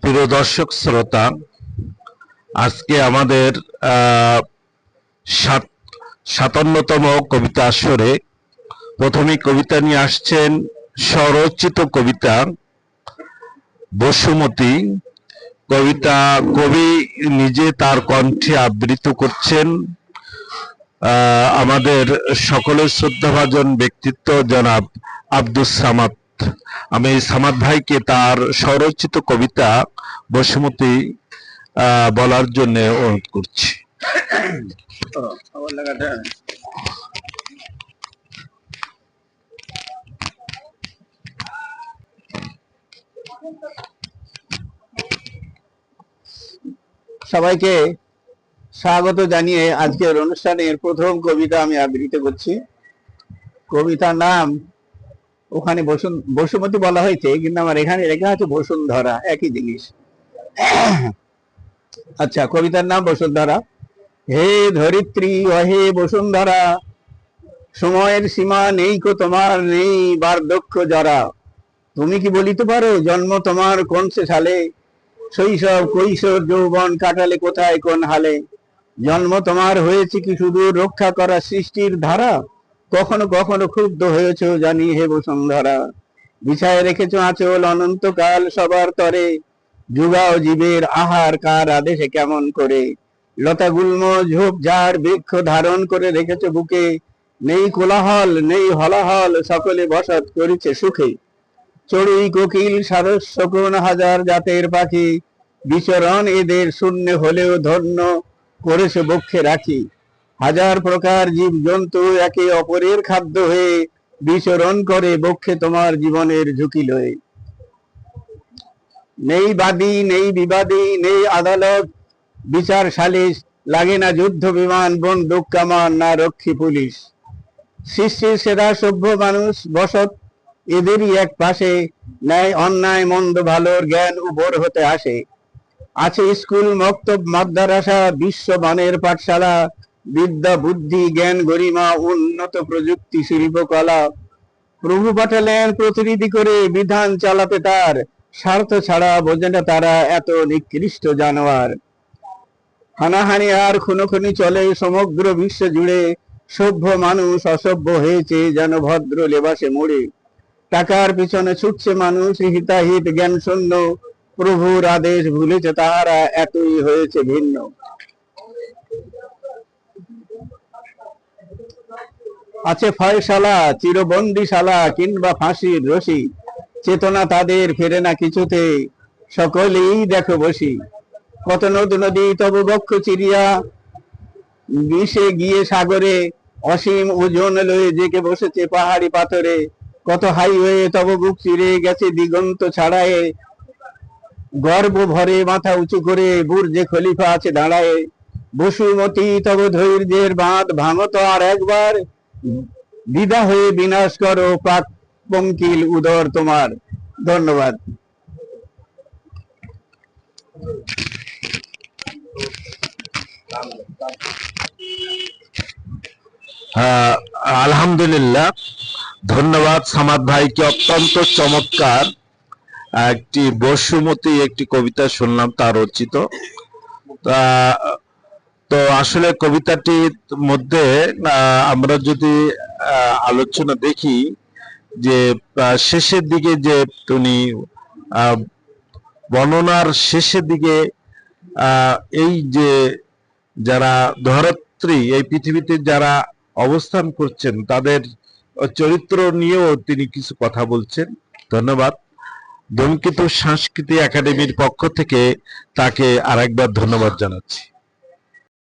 প্রিয় দর্শক শ্রোতা, আজকে আমাদের 57তম কবিতা আসরে প্রথমে কবিতা নিয়ে আসছেন স্বরচিত কবিতা বসুমতী। কবিতা কবি নিজে তার কণ্ঠে আবৃত্তি করছেন আমাদের সকলের শ্রদ্ধাভাজন ব্যক্তিত্ব জনাব আব্দুস সামাদ। আমি সামাদ ভাইকে তার স্বরচিত কবিতা বসুমতী বলার জন্য অনুরোধ করছি। সবাইকে স্বাগত জানিয়ে আজকের অনুষ্ঠানের প্রথম কবিতা আমি আবৃত্তি করছি। কবিতার নাম ওখানে বসুমতী বলা হয়েছে, কিন্তু আমার এখানে লেখা আছে বসুন্ধরা, একই জিনিস। আচ্ছা, কবিতার নাম বসুন্ধরা। হে ধরিত্রী অহে বসুন্ধরা, সময়ের সীমা নেই কো তোমার, নেই বার্ধক্য জরা। তুমি কি বলিতে পারো জন্ম তোমার কোন সে সালে, শৈশব কৈশোর যৌবন কাটালে কোথায় কোন হালে। জন্ম তোমার হয়েছে কি শুধু রক্ষা করা সৃষ্টির ধারা, কখনো কখনো ক্ষুব্ধ হয়েছ জানি হে বসুন্ধরা। বিছায় রেখেছ আঁচল অনন্তকাল সবার তরে, যুগাও জীবের আহার কার আদেশে কেমন করে। লতা গুল্ম ঝোপ ঝাড় বৃক্ষ ধারণ করে রেখেছ বুকে, নেই কোলাহল নেই হলাহল সকলে বসত করেছে সুখে। চড়ুই কোকিল সারস শকুন হাজার জাতের পাখি, বিচরণ এদের শূন্য হলেও ধন্য করেছে বক্ষে রাখি। হাজার প্রকার জীব জন্তু একে অপরের খাদ্য হয়ে বিচরণ করে বক্ষে তোমার জীবনের ঝুঁকি লয়ে। নেই বাদী নেই বিবাদী নেই আদালত বিচার সালিশ, লাগে না যুদ্ধ বিমান বন্দুক কামান না রক্ষী পুলিশ। সৃষ্টির সেরা সভ্য মানুষ বসত এদেরই এক পাশে, ন্যায় অন্যায় মন্দ ভালোর জ্ঞান উপর হতে আসে। আছে স্কুল মক্তব মাদ্রাসা বিশ্বমানের পাঠশালা, বিদ্যা বুদ্ধি জ্ঞান গরিমা উন্নত প্রযুক্তি শিল্পকলা। প্রভু পাঠালেন প্রতিনিধি করে বিধান চালাতে তার, স্বার্থ ছাড়া বোঝে না তারা এত নিকৃষ্ট জানোয়ার। হানাহানি আর খুনোখুনি চলে সমগ্র বিশ্ব জুড়ে, সভ্য মানুষ অসভ্য হয়েছে যেন ভদ্র লেবাসে মোড়ে। টাকার পিছনে ছুটছে মানুষ হিতাহিত জ্ঞান শূন্য, প্রভুর আদেশ ভুলেছে তাহারা এতই হয়েছে ভিন্ন। আছে ফয়সালা চিরবন্দিশালা কিংবা ফাঁসির রশি, চেতনা তাদের ফেরে না কিছুতে সকলেই দেখো বসি। কত নদ নদী তবু বক্ষ চিরিয়া মিশে গিয়ে সাগরে, অসীম ওজন লয়ে জেগে বসেছে পাহাড়ি পাথরে। কত হাইওয়ে তব বুক চিরে গেছে দিগন্ত ছাড়ায়, গর্ব ভরে মাথা উঁচু করে বুর্জে খলিফা আছে দাঁড়ায়। বসুমতী তব ধৈর্যের বাঁধ ভাঙত আর একবার, বিদা হয়ে বিনাশ করো পাক পঙ্কিল উদর তোমার। ধন্যবাদ। আলহামদুলিল্লাহ, ধন্যবাদ সামাদ ভাইকে। অত্যন্ত চমৎকার একটি বসুমতী একটি কবিতা শুনলাম তার রচিত। তো আসলে কবিতাটির মধ্যে আমরা যদি আলোচনা দেখি যে শেষের দিকে যে উনি বর্ণনার শেষের দিকে এই যে যারা ধরিত্রী এই পৃথিবীতে যারা অবস্থান করছেন তাদের চরিত্র নিয়েও তিনি কিছু কথা বলছেন। ধন্যবাদ। ধূমকেতু সংস্কৃতি একাডেমির পক্ষ থেকে তাকে আরেকবার ধন্যবাদ জানাচ্ছি।